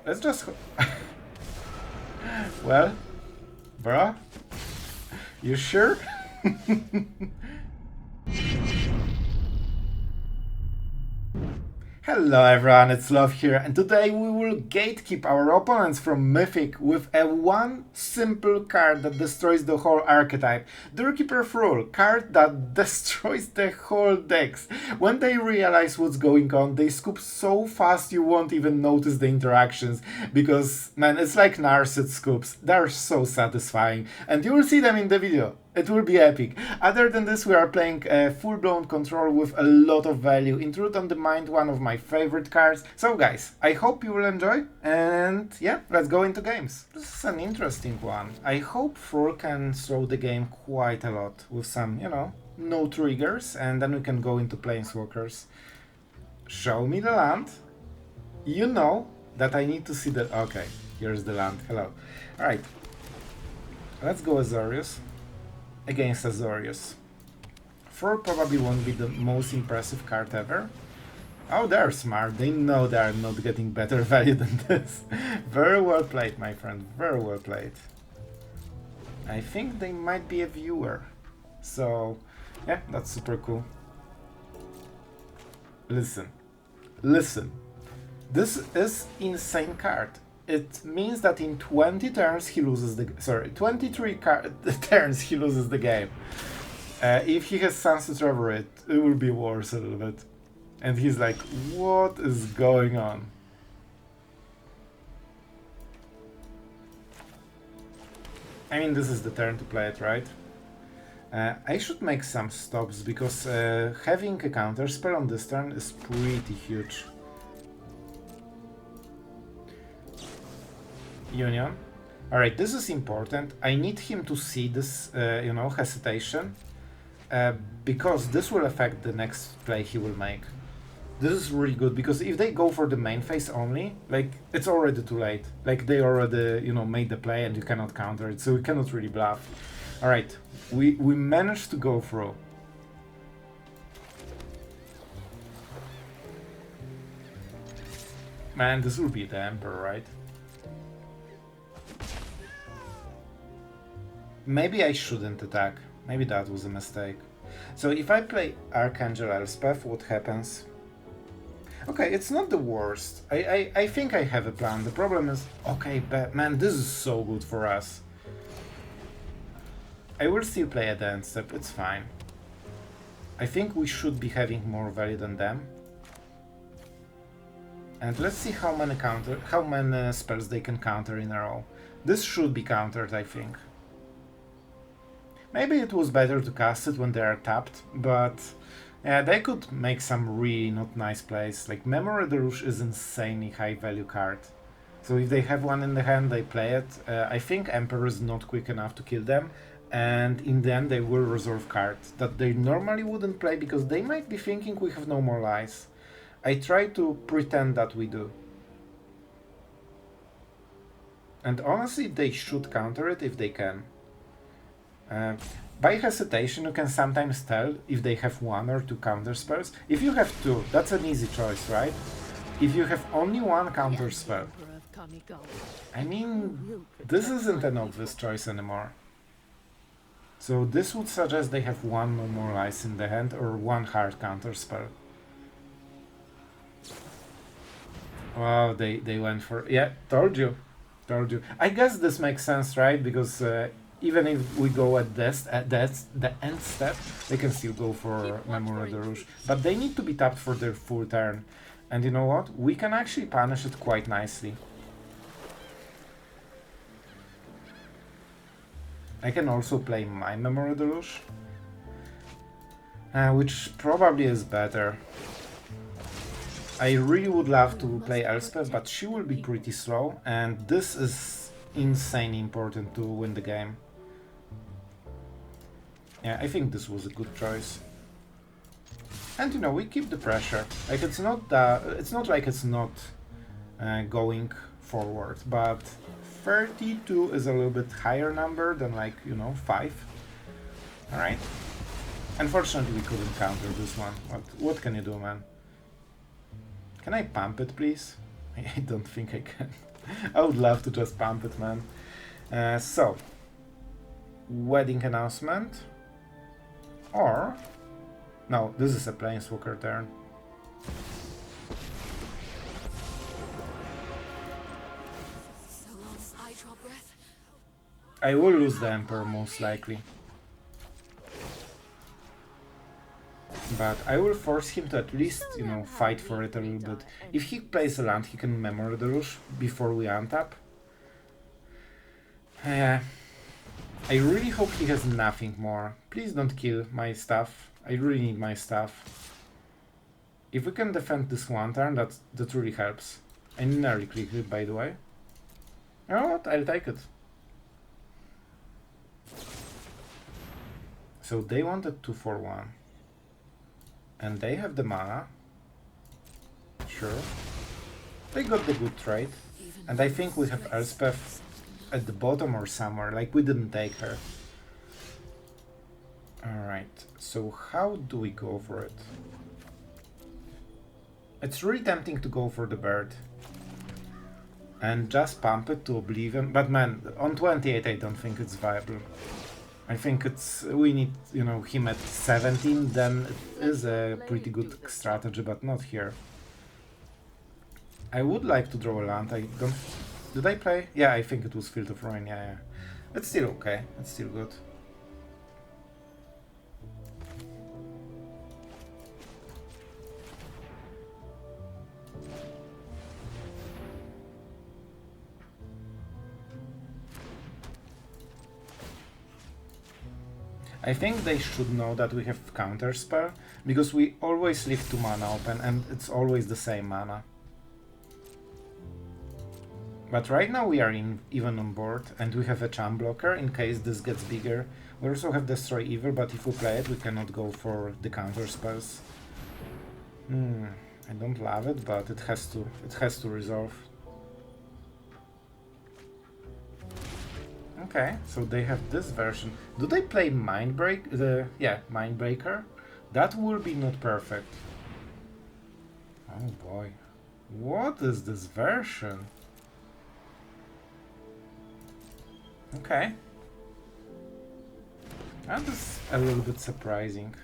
Let's just... Well, bruh, you sure? Hello everyone, it's Sloth here, and today we will gatekeep our opponents from Mythic with a one simple card that destroys the whole archetype. Doorkeeper Thrull, card that destroys the whole decks. When they realize what's going on, they scoop so fast you won't even notice the interactions, because, man, it's like Narset scoops. They're so satisfying, and you will see them in the video. It will be epic. Other than this, we are playing a full-blown control with a lot of value. Intrude on the Mind, one of my favorite cards. So guys, I hope you will enjoy, and yeah, let's go into games. This is an interesting one. I hope Thrull can slow the game quite a lot with some, you know, no triggers, and then we can go into Planeswalkers. Show me the land. You know that I need to see the... Okay, here's the land. Hello. Alright. Let's go Azorius. Against Azorius. Thrull probably won't be the most impressive card ever. Oh, they're smart. They know they're not getting better value than this. Very well played, my friend. Very well played. I think they might be a viewer. So, yeah, that's super cool. Listen. Listen. This is insane card. It means that in 20 turns he loses the... Sorry, 23 turns he loses the game. If he has Sunset Trevor, it will be worse a little bit. And he's like, what is going on? I mean, this is the turn to play it, right? I should make some stops, because having a counter spell on this turn is pretty huge. Union. Alright, this is important. I need him to see this, you know, hesitation, because this will affect the next play he will make. This is really good, because if they go for the main phase only, like, it's already too late. Like, they already, you know, made the play and you cannot counter it, so we cannot really bluff. Alright, we managed to go through. Man, this will be the Emperor, right? Maybe I shouldn't attack. Maybe that was a mistake. So if I play Archangel Elspeth, what happens? Okay, it's not the worst. I think I have a plan. The problem is... Okay, but man, this is so good for us. I will still play a dance step, it's fine. I think we should be having more value than them. And let's see how many spells they can counter in a row. This should be countered, I think. Maybe it was better to cast it when they are tapped, but yeah, they could make some really not nice plays. Like, Memory Deluge is insanely high value card. So if they have one in the hand, they play it. I think Emperor is not quick enough to kill them, and in the end they will resolve cards that they normally wouldn't play, because they might be thinking we have no more lies. I try to pretend that we do. And honestly, they should counter it if they can. By hesitation, you can sometimes tell if they have one or two counter spells. If you have two, that's an easy choice, right? If you have only one counter spell, I mean, this isn't an obvious choice anymore. So this would suggest they have one no more lies in the hand or one hard counter spell. Wow, they went for... Yeah, told you. I guess this makes sense, right? Because even if we go at this, that's the end step, they can still go for Memory Deluge. But they need to be tapped for their full turn. And you know what? We can actually punish it quite nicely. I can also play my Memory Deluge, which probably is better. I really would love to play Elspeth, but she will be pretty slow, and this is insanely important to win the game. Yeah, I think this was a good choice. And you know, we keep the pressure. Like, it's not like it's not going forward, but 32 is a little bit higher number than, like, you know, 5. Alright. Unfortunately, we couldn't counter this one. What can you do, man? Can I pump it, please? I don't think I can. I would love to just pump it, man. So, wedding announcement, or no, this is a planeswalker turn. I will lose the Emperor most likely, but I will force him to at least, you know, fight for it a little bit. If he plays a land, he can Memory Deluge before we untap. I really hope he has nothing more. Please don't kill my stuff. I really need my stuff. If we can defend this one turn, that really helps. I nearly clicked it, by the way. You know what? I'll take it. So they wanted 2 for 1. And they have the mana. Sure. They got the good trade. And I think we have Elspeth at the bottom or somewhere, like we didn't take her. Alright, so how do we go for it? It's really tempting to go for the bird and just pump it to oblivion, but man, on 28 I don't think it's viable. I think we need, you know, him at 17, then it is a pretty good strategy, but not here. I would like to draw a land. I don't. Did I play? Yeah, I think it was Field of Ruin. Yeah. It's still okay. It's still good. I think they should know that we have counter spell, because we always leave 2 mana open and it's always the same mana. But right now we are even on board and we have a charm blocker in case this gets bigger. We also have Destroy Evil, but if we play it we cannot go for the counter spells. I don't love it, but it has to resolve. Okay, so they have this version. Do they play Mindbreak? Yeah, Mindbreaker? That will be not perfect. Oh boy. What is this version? Okay. That is a little bit surprising.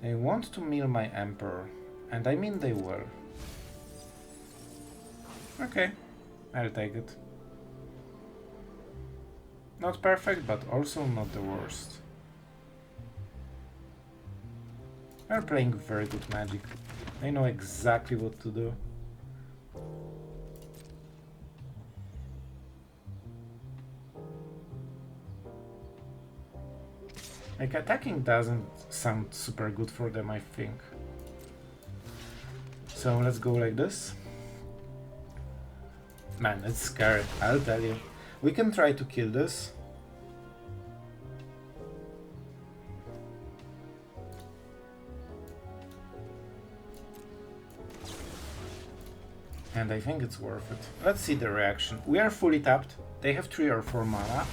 They want to mill my Emperor, and I mean they will. Okay, I'll take it. Not perfect, but also not the worst. They're playing very good Magic. They know exactly what to do. Like, attacking doesn't sound super good for them, I think. So let's go like this. Man, it's scary, I'll tell you. We can try to kill this. And I think it's worth it. Let's see the reaction. We are fully tapped. They have 3 or 4 mana.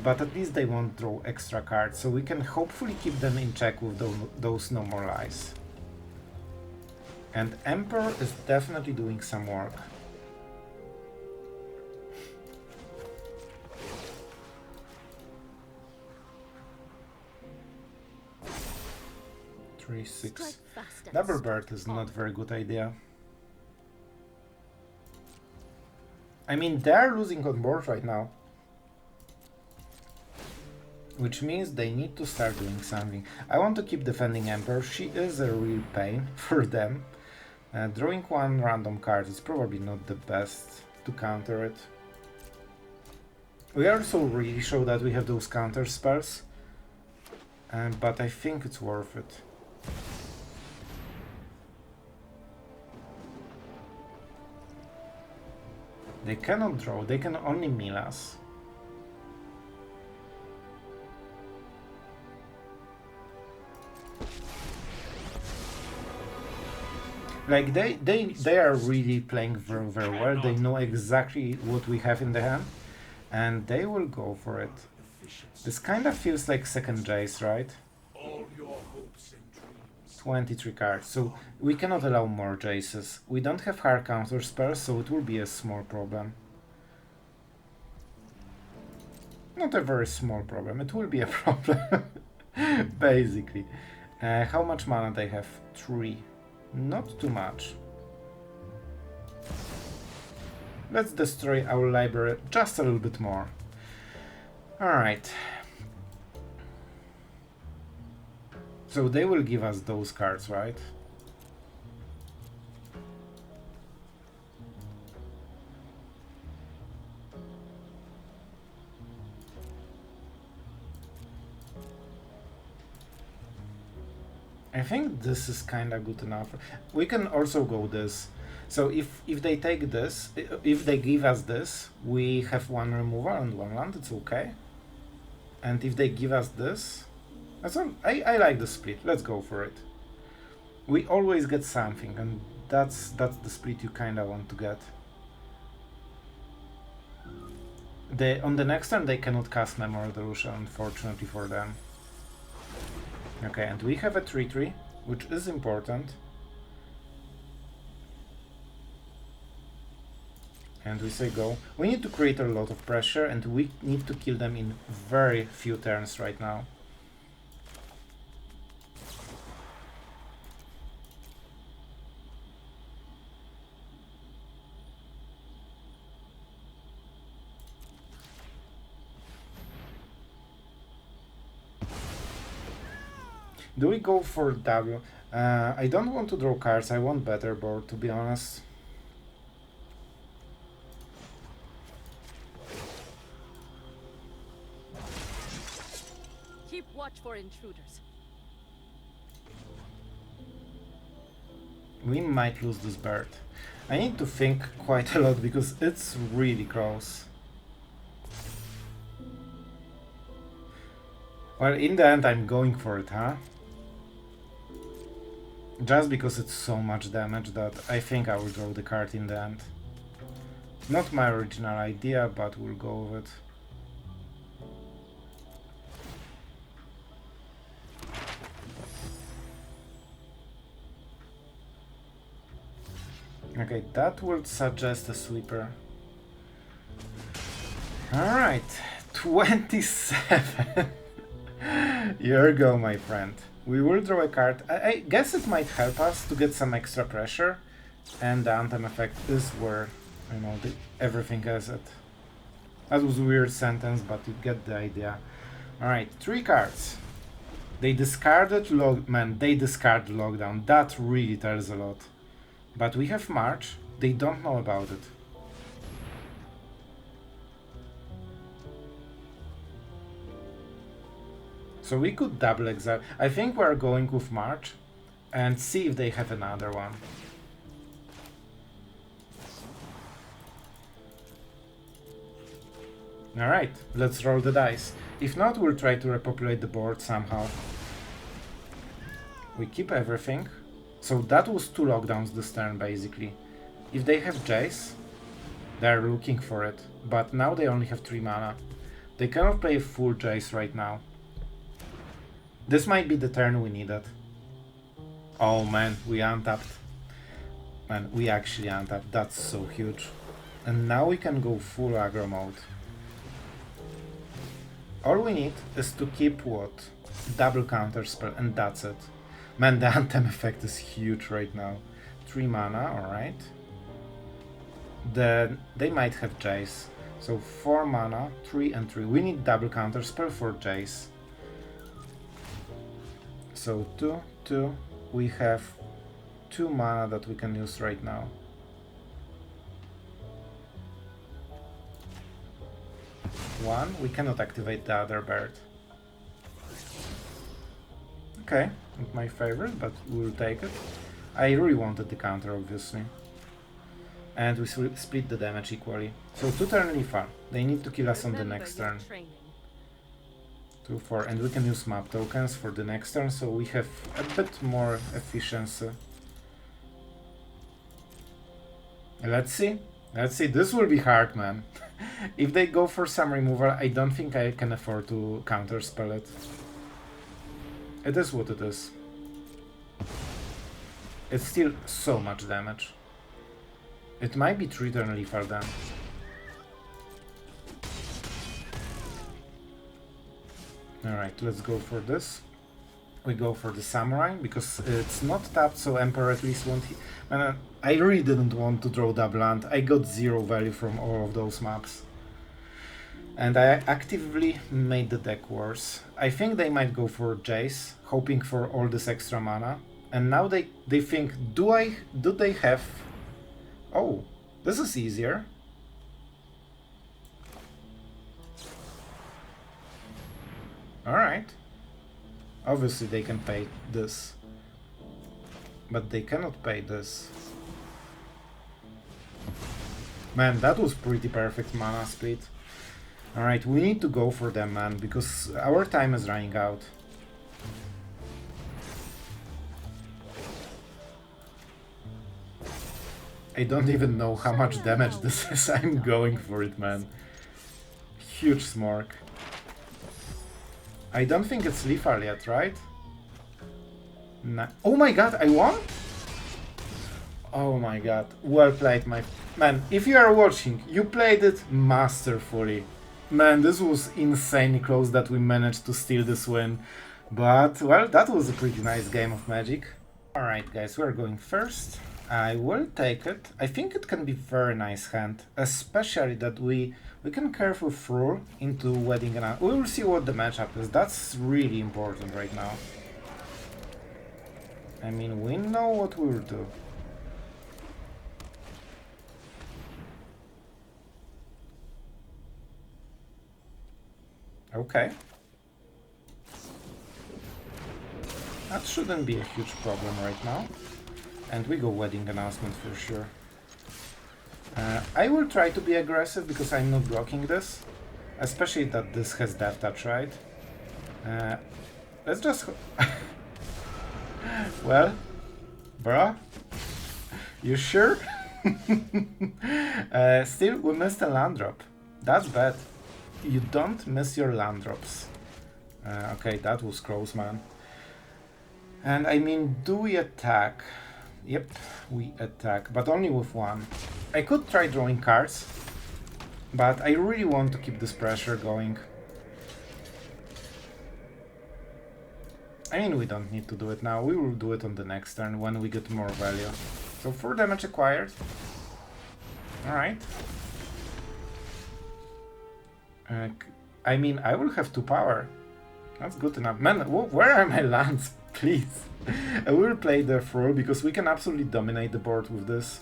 But at least they won't draw extra cards, so we can hopefully keep them in check with those No More Lies. And Emperor is definitely doing some work. Three, 6. Double Bird is not a very good idea. I mean, they're losing on board right now. Which means they need to start doing something. I want to keep defending Emperor. She is a real pain for them. Drawing 1 random card is probably not the best to counter it. We also really show that we have those counter spells. But I think it's worth it. They cannot draw, they can only mill us. Like, they are really playing very, very well. They know exactly what we have in the hand, and they will go for it. This kind of feels like second Jace, right? All your hopes and dreams 23 cards, so we cannot allow more Jaces. We don't have hard counter spells, so it will be a small problem. Not a very small problem, it will be a problem, basically. How much mana they have? 3. Not too much. Let's destroy our library just a little bit more. Alright. So they will give us those cards, right? I think this is kinda good enough. We can also go this. So if they take this, if they give us this, we have 1 removal and 1 land, it's okay. And if they give us this, that's all. I like the split, let's go for it. We always get something, and that's the split you kinda want to get. On the next turn they cannot cast Memory Deluge, unfortunately for them. Okay, and we have a 3/3, which is important. And we say go. We need to create a lot of pressure, and we need to kill them in very few turns right now. Do we go for W? I don't want to draw cards, I want better board, to be honest. Keep watch for intruders. We might lose this bird. I need to think quite a lot because it's really close. Well, in the end I'm going for it, huh? Just because it's so much damage that I think I will draw the card in the end. Not my original idea, but we'll go with it. Okay, that would suggest a sweeper. Alright, 27. Here you go, my friend. We will draw a card. I guess it might help us to get some extra pressure, and the anthem effect is where, you know, everything has it. That was a weird sentence, but you get the idea. Alright, 3 cards. They discarded they discarded Lockdown. That really tells a lot. But we have March. They don't know about it. So we could double exile. I think we're going with March and see if they have another one. Alright, let's roll the dice. If not, we'll try to repopulate the board somehow. We keep everything. So that was 2 lockdowns this turn, basically. If they have Jace, they're looking for it. But now they only have 3 mana. They cannot play full Jace right now. This might be the turn we needed. Oh man, we untapped. Man, we actually untapped. That's so huge. And now we can go full aggro mode. All we need is to keep what? Double counter spell, and that's it. Man, the anthem effect is huge right now. 3 mana, alright. Then they might have Jace. So 4 mana, 3 and 3. We need double counter spell for Jace. So 2, 2. We have 2 mana that we can use right now. One, we cannot activate the other bird. Okay, not my favorite, but we'll take it. I really wanted the counter, obviously. And we split the damage equally. So 2 turn Lifa. They need to kill us on the next turn. 2, 4, and we can use map tokens for the next turn, so we have a bit more efficiency. Let's see. Let's see. This will be hard, man. If they go for some removal, I don't think I can afford to counterspell it. It is what it is. It's still so much damage. It might be 3-turn lethal then. Alright, let's go for this. We go for the Samurai, because it's not tapped, so Emperor at least won't hit. I really didn't want to draw double land. I got 0 value from all of those maps. And I actively made the deck worse. I think they might go for Jace, hoping for all this extra mana. And now they think, do they have... Oh, this is easier. Alright. Obviously they can pay this. But they cannot pay this. Man, that was pretty perfect mana split. Alright, we need to go for them, man, because our time is running out. I don't even know how much damage this is. I'm going for it, man. Huge smork. I don't think it's lethal yet, right? Nah. Oh my god, I won? Oh my god, well played, my... Man, if you are watching, you played it masterfully. Man, this was insanely close that we managed to steal this win. But, well, that was a pretty nice game of Magic. Alright guys, we're going first. I will take it. I think it can be very nice hand, especially that we can careful Thrull into Wedding and we will see what the matchup is. That's really important right now. I mean, we know what we will do. Okay. That shouldn't be a huge problem right now. And we go Wedding Announcement for sure. I will try to be aggressive because I'm not blocking this. Especially that this has Death Touch, right? Let's just... Well, bruh, you sure? Still, we missed a land drop. That's bad. You don't miss your land drops. Okay, that was close, man. And I mean, do we attack? Yep, we attack, but only with one. I could try drawing cards, but I really want to keep this pressure going. I mean, we don't need to do it now. We will do it on the next turn when we get more value. So 4 damage acquired. Alright. I mean, I will have 2 power. That's good enough. Man, where are my lands? Please. I will play the Thrull because we can absolutely dominate the board with this.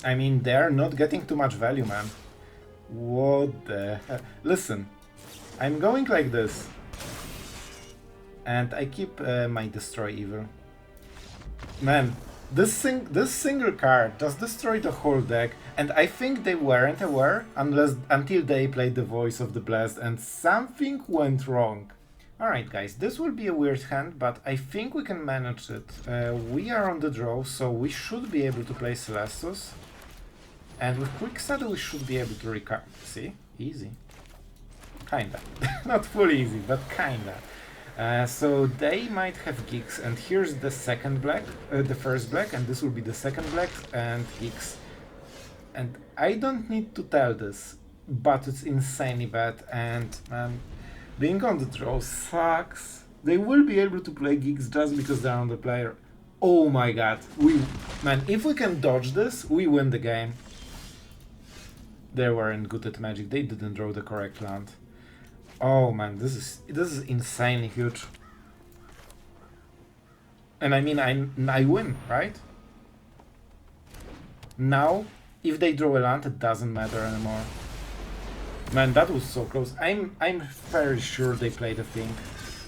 I mean, they're not getting too much value, man. What the hell? Listen, I'm going like this. And I keep my Destroy Evil. Man, this single card does destroy the whole deck, and I think they weren't aware until they played the Voice of the Blessed and something went wrong. Alright guys, this will be a weird hand, but I think we can manage it. We are on the draw, so we should be able to play Celestus. And with Quick Start we should be able to recover. See? Easy. Kinda. Not fully easy, but kinda. So they might have Geeks, and here's the second black, the first black, and this will be the second black, and Geeks. And I don't need to tell this, but it's insanely bad, and being on the draw sucks. They will be able to play Geeks just because they're on the player. Oh my god, man, if we can dodge this, we win the game. They weren't good at Magic, they didn't draw the correct land. Oh man, this is insanely huge. And I mean, I win, right? Now, if they draw a land, it doesn't matter anymore. Man, that was so close. I'm very sure they played a thing.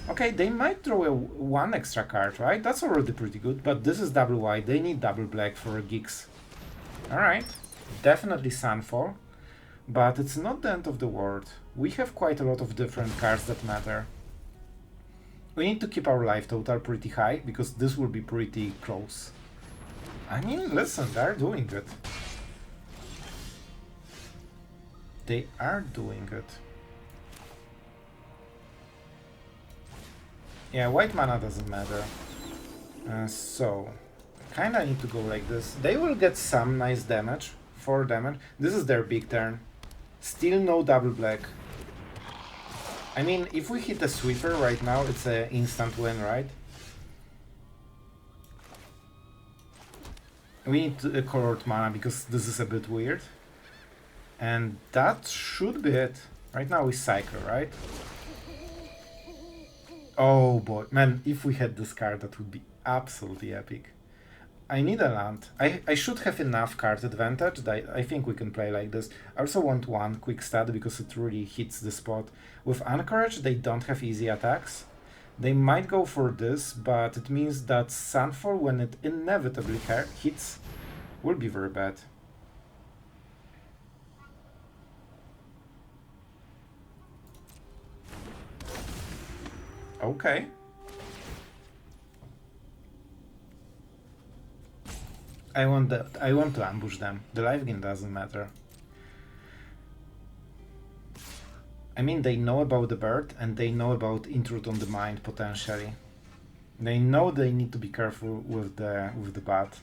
Okay, they might draw one extra card, right? That's already pretty good, but this is double white. They need double black for Geeks. Alright, definitely Sunfall. But it's not the end of the world. We have quite a lot of different cards that matter. We need to keep our life total pretty high, because this will be pretty close. I mean, listen, they're doing it. They are doing it. Yeah, white mana doesn't matter. So, kinda need to go like this. They will get some nice damage, 4 damage. This is their big turn. Still no double black. I mean, if we hit a sweeper right now, it's an instant win, right? We need a colored mana because this is a bit weird. And that should be it. Right now we cycle, right? Oh boy, man, if we had this card, that would be absolutely epic. I need a land. I should have enough card advantage that I think we can play like this. I also want one quick stat because it really hits the spot. With Anchorage, they don't have easy attacks. They might go for this, but it means that Sunfall, when it inevitably hits, will be very bad. Okay. I want to ambush them. The life gain doesn't matter. I mean, they know about the bird and they know about Intrude on the mind potentially. They know they need to be careful with the bat.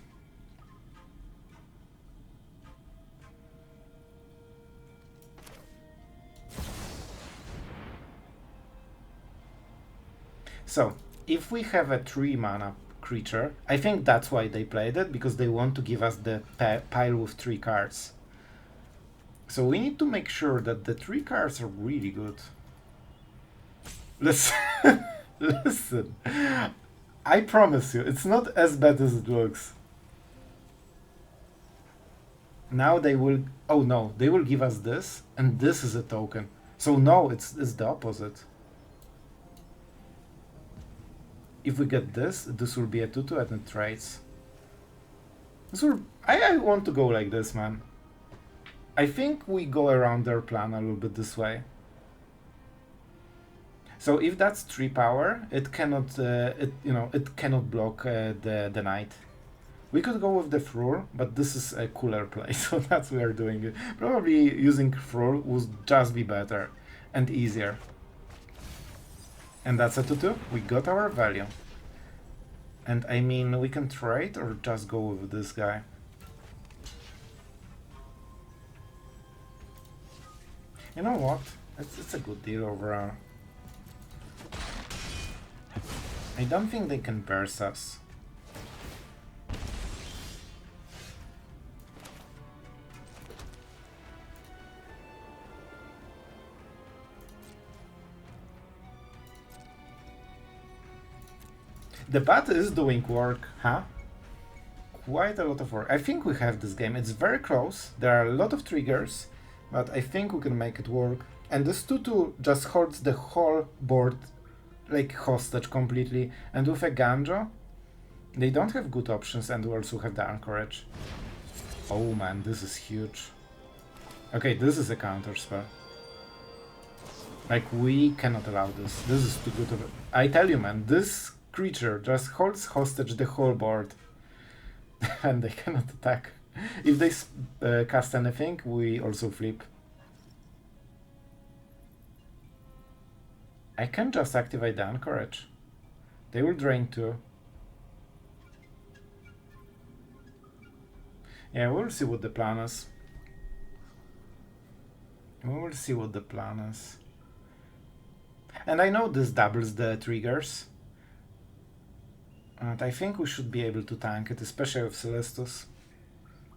So, if we have a 3 mana creature, I think that's why they played it, because they want to give us the pile with 3 cards. So we need to make sure that the 3 cards are really good. Listen, listen. I promise you, it's not as bad as it looks. Now they will... Oh no, they will give us this, and this is a token. So no, it's the opposite. If we get this will be a 2/2 and it trades. I want to go like this, man. I think we go around their plan a little bit this way. So if that's 3 power, it cannot, it cannot block the knight. We could go with the Thrull, but this is a cooler play, so that's what we are doing it. Probably using Thrull would just be better and easier. And that's a 2/2. We got our value. And I mean, we can trade or just go with this guy. You know what? It's a good deal overall. I don't think they can burst us. The bat is doing work, huh? Quite a lot of work. I think we have this game. It's very close. There are a lot of triggers, but I think we can make it work. And this 2/2 just holds the whole board like hostage completely. And with Eiganjo, they don't have good options, and we also have the Anchorage. Oh man, this is huge. Okay, this is a counter spell. Like, we cannot allow this. This is too good of it. I tell you, man, this creature just holds hostage the whole board. And they cannot attack. If they cast anything, we also flip. I can just activate the Anchorage. They will drain 2. Yeah, we'll see what the plan is. We will see what the plan is. And I know this doubles the triggers. And I think we should be able to tank it, especially with Celestus.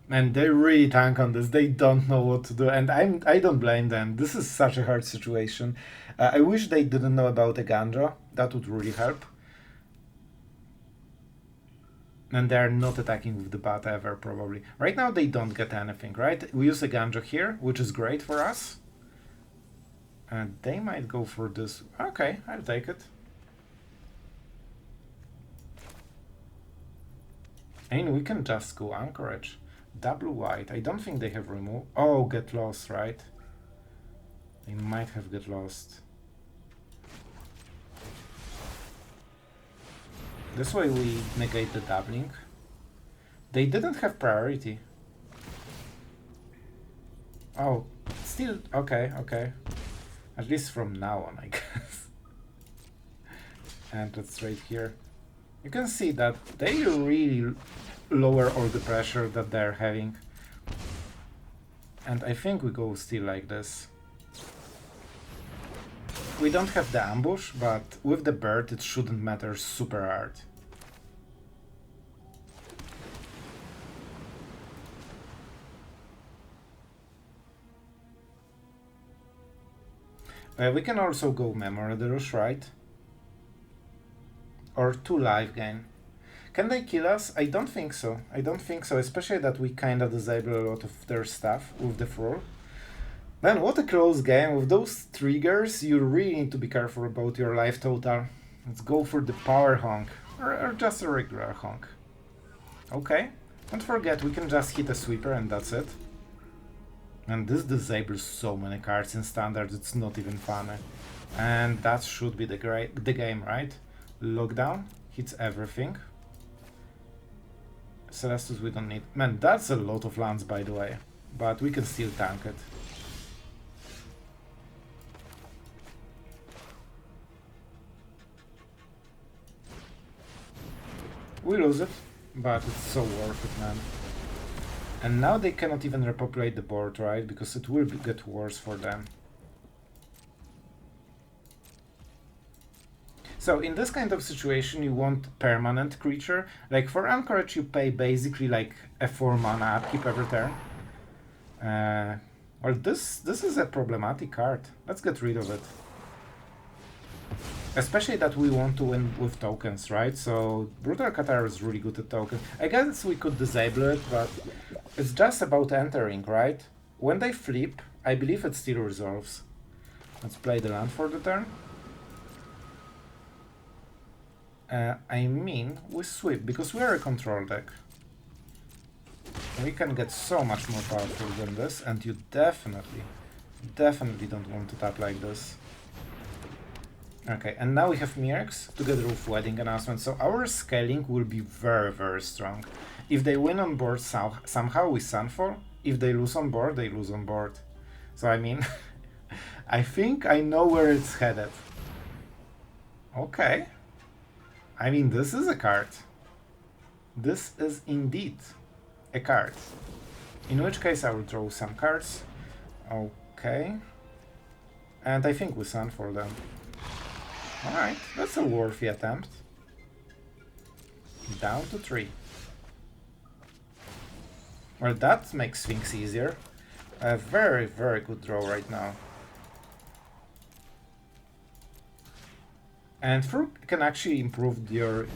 And they really tank on this. They don't know what to do, and I don't blame them. This is such a hard situation. I wish they didn't know about Eiganjo. That would really help. And they're not attacking with the bat ever, probably. Right now they don't get anything, right? We use Eiganjo here, which is great for us. And they might go for this. Okay, I'll take it. I mean, we can just go Anchorage. Double white. I don't think they have removed. Oh, get lost, right? They might have get lost. This way we negate the doubling. They didn't have priority. Oh, still okay, okay. At least from now on, I guess. And let's trade here. You can see that they really lower all the pressure that they're having. And I think we go still like this. We don't have the ambush, but with the bird it shouldn't matter super hard. We can also go Memory Deluge, right? Or 2 life gain. Can they kill us? I don't think so. I don't think so, especially that we kinda disable a lot of their stuff with the Thrull. Man, what a close game. With those triggers, you really need to be careful about your life total. Let's go for the power honk, or just a regular honk. Okay, don't forget, we can just hit a sweeper and that's it. And this disables so many cards in standard, it's not even funny. And that should be the game, right? Lockdown hits everything. Celestus we don't need. Man, that's a lot of lands, by the way, but we can still tank it. We lose it, but it's so worth it, man. And now they cannot even repopulate the board, right? Because it will get worse for them. So in this kind of situation you want permanent creature. Like for Anchorage you pay basically like a 4 mana upkeep every turn. Well, this is a problematic card. Let's get rid of it. Especially that we want to win with tokens, right? So Brutal Qatar is really good at tokens. I guess we could disable it, but it's just about entering, right? When they flip, I believe it still resolves. Let's play the land for the turn. I mean, we sweep, because we are a control deck. We can get so much more powerful than this, and you definitely don't want to tap like this. Okay, and now we have Mirrex together with Wedding Announcement, so our scaling will be very, very strong. If they win on board somehow with Sunfall, if they lose on board, they lose on board. So I mean, I think I know where it's headed. Okay. I mean, this is a card. This is indeed a card. In which case I will draw some cards. Okay. And I think we Sunfall them. Alright, that's a worthy attempt. Down to 3. Well, that makes things easier. A very, very good draw right now. And Thrull can actually improve your,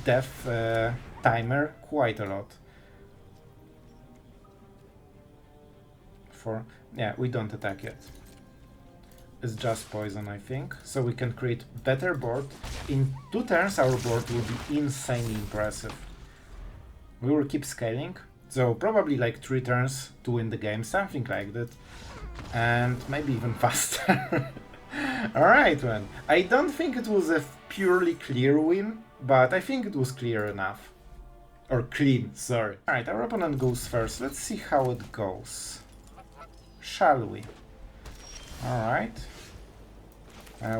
death timer quite a lot. Yeah, we don't attack yet. It's just poison, I think. So we can create better board. In 2 turns our board will be insanely impressive. We will keep scaling. So probably like 3 turns to win the game, something like that. And maybe even faster. Alright, man. I don't think it was a purely clear win, but I think it was clear enough. Or clean, sorry. Alright, our opponent goes first. Let's see how it goes. Shall we? Alright.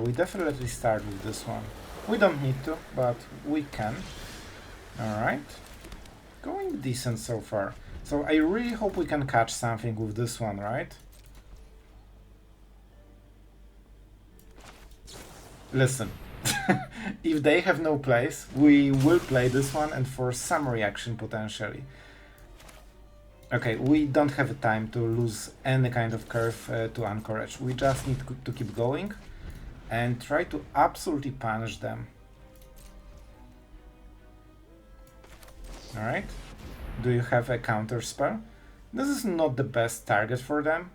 We definitely start with this one. We don't need to, but we can. Alright. Going decent so far. So I really hope we can catch something with this one, right? Listen. If they have no place, we will play this one and for some reaction potentially. Okay, we don't have time to lose any kind of curve to Anchorage. We just need to keep going and try to absolutely punish them. Alright. Do you have a counter spell? This is not the best target for them,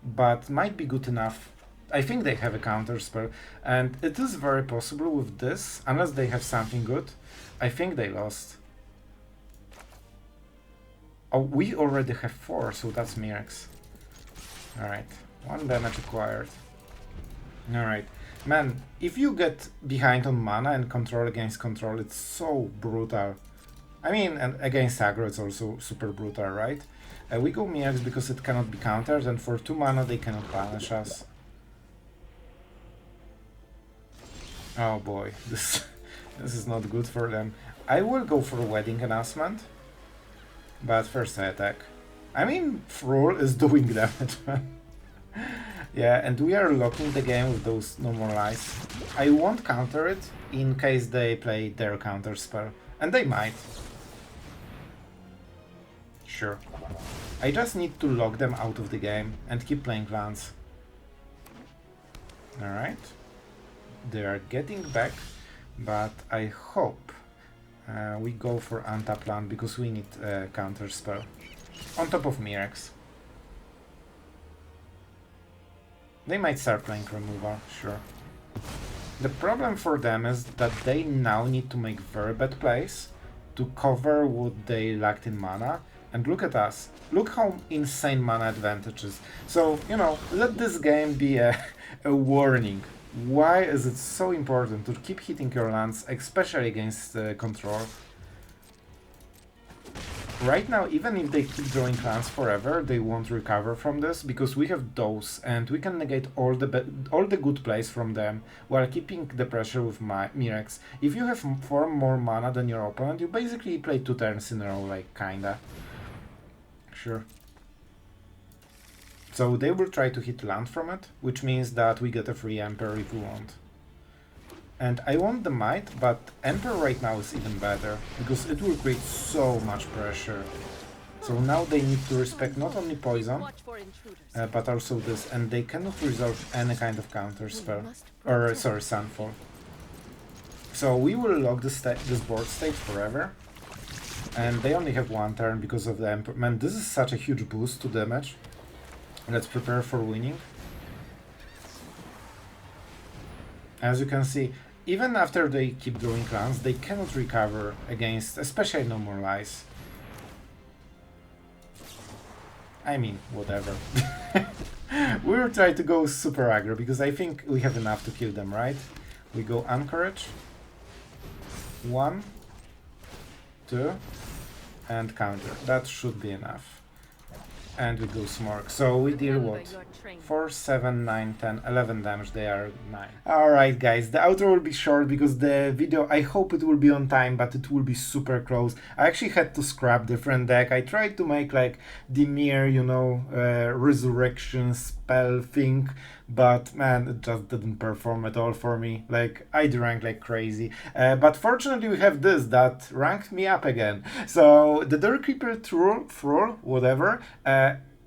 but might be good enough. I think they have a counter spell, and it is very possible with this, unless they have something good. I think they lost. Oh, we already have 4, so that's Mirrex. Alright, 1 damage acquired. Alright. Man, if you get behind on mana and control against control, it's so brutal. I mean, and against aggro it's also super brutal, right? We go Mirrex because it cannot be countered, and for 2 mana they cannot punish us. Oh boy, this is not good for them. I will go for a wedding announcement, but first I attack. I mean, Thrull is doing damage. Yeah, and we are locking the game with those normal lies. I won't counter it in case they play their counter spell, and they might. Sure. I just need to lock them out of the game and keep playing lands. Alright. They are getting back, but I hope we go for untap land because we need a counter spell. On top of Mirrex. They might start playing removal, sure. The problem for them is that they now need to make very bad plays to cover what they lacked in mana. And look at us. Look how insane mana advantages. So, you know, let this game be a warning. Why is it so important to keep hitting your lands, especially against control? Right now, even if they keep drawing lands forever, they won't recover from this, because we have those, and we can negate all the good plays from them, while keeping the pressure with Mirrex. If you have 4 more mana than your opponent, you basically play 2 turns in a row, like, kinda. Sure. So they will try to hit land from it, which means that we get a free Emperor if we want. And I want the Might, but Emperor right now is even better, because it will create so much pressure. So now they need to respect not only poison, but also this, and they cannot resolve any kind of counter spell. Or, sorry, Sunfall. So we will lock this board state forever. And they only have 1 turn because of the Emperor. Man, this is such a huge boost to damage. Let's prepare for winning. As you can see, even after they keep drawing lands, they cannot recover against, especially no more lies. I mean, whatever. We'll try to go super aggro, because I think we have enough to kill them, right? We go Anchorage. 1, 2, and counter. That should be enough. And we go Smork. So we deal what? 4, 7, 9, 10, 11 damage. They are 9. Alright guys, the outro will be short because the video, I hope it will be on time, but it will be super close. I actually had to scrap different deck. I tried to make like the mere, you know, resurrection spell thing, but man, it just didn't perform at all for me. Like, I drank like crazy. But fortunately we have this that ranked me up again. So the Doorkeeper Thrull, whatever,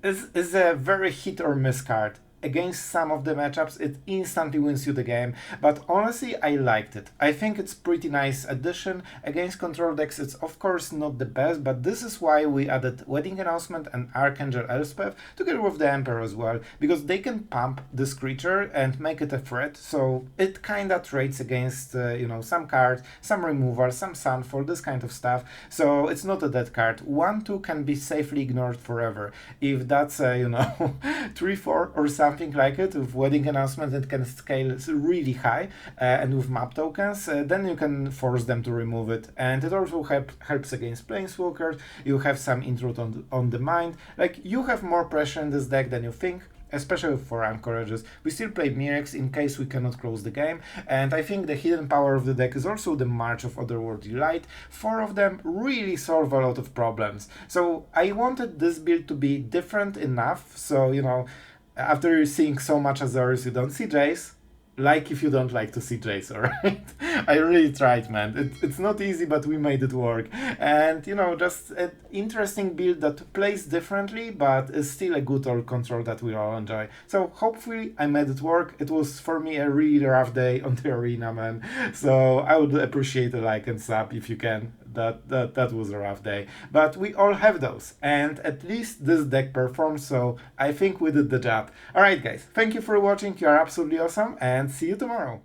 is a very hit or miss card. Against some of the matchups, it instantly wins you the game, but honestly, I liked it. I think it's pretty nice addition. Against control decks, it's of course not the best, but this is why we added Wedding Announcement and Archangel Elspeth together with the Emperor as well, because they can pump this creature and make it a threat, so it kinda trades against, you know, some cards, some removal, some Sunfall, this kind of stuff, so it's not a dead card. 1-2 can be safely ignored forever. If that's, you know, 3-4 or something like it, with Wedding Announcement it can scale really high, and with map tokens, then you can force them to remove it, and it also helps against Planeswalkers. You have some Intrude on the mind, like you have more pressure in this deck than you think, especially for Anchorages. We still play Mirrex in case we cannot close the game, and I think the hidden power of the deck is also the March of Otherworldly Light. 4 of them really solve a lot of problems, so I wanted this build to be different enough, so, you know, after seeing so much Azorius, you don't see Jace. Like if you don't like to see Jace, alright? I really tried, man. It's not easy, but we made it work. And, you know, just an interesting build that plays differently, but is still a good old control that we all enjoy. So hopefully I made it work. It was, for me, a really rough day on the arena, man. So I would appreciate a like and sub if you can. That was a rough day, but we all have those, and at least this deck performs, so I think we did the job. Alright guys, thank you for watching, you are absolutely awesome, and see you tomorrow.